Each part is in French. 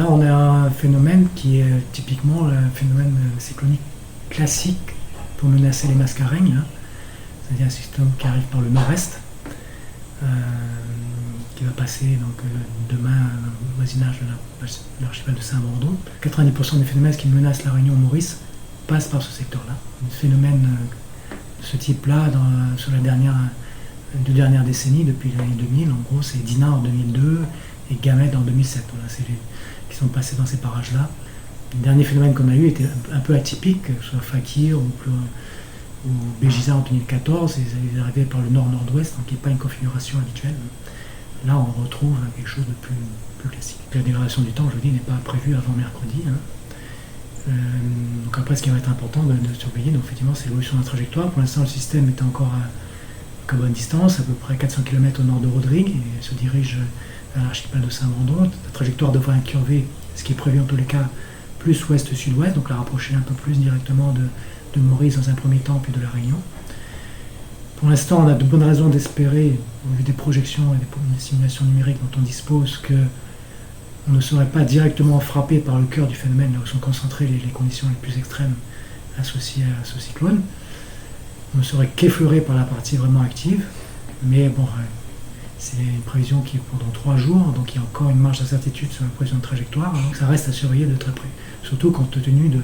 là, on a un phénomène qui est typiquement un phénomène cyclonique classique pour menacer les Mascareignes, hein. C'est-à-dire un système qui arrive par le nord-est, qui va passer donc, demain au voisinage de l'archipel de Saint-Mandon. 90% des phénomènes qui menacent la Réunion Maurice passent par ce secteur-là. Un phénomène de ce type-là, sur les deux dernières décennies, depuis l'année 2000, en gros, c'est Dina en 2002 et Gamède en 2007. Voilà, c'est qui sont passés dans ces parages-là. Le dernier phénomène qu'on a eu était un peu atypique, soit Fakir ou Béjiza en 2014, ils arrivaient par le nord-nord-ouest, donc il n'y a pas une configuration habituelle. Là, on retrouve quelque chose de plus classique. La dégradation du temps, je vous dis, n'est pas prévue avant mercredi, hein. Donc après, ce qui va être important de surveiller, donc effectivement, c'est l'évolution de la trajectoire. Pour l'instant, le système est encore à bonne distance, à peu près 400 km au nord de Rodrigue, et se dirige vers l'archipel de Saint-Mandon. La trajectoire devrait incurver, ce qui est prévu en tous les cas, plus ouest-sud-ouest, donc la rapprocher un peu plus directement de Maurice dans un premier temps, puis de la Réunion. Pour l'instant, on a de bonnes raisons d'espérer, au vu des projections et des simulations numériques dont on dispose, qu'on ne serait pas directement frappé par le cœur du phénomène, là où sont concentrées les conditions les plus extrêmes associées à ce cyclone. On ne serait qu'effleuré par la partie vraiment active, mais bon, c'est une prévision qui est pendant 3 jours, donc il y a encore une marge d'incertitude sur la prévision de trajectoire, donc ça reste à surveiller de très près, surtout compte tenu de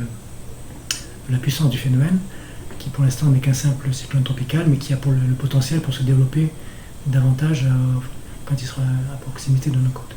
la puissance du phénomène, qui pour l'instant n'est qu'un simple cyclone tropical, mais qui a le potentiel pour se développer davantage quand il sera à proximité de nos côtes.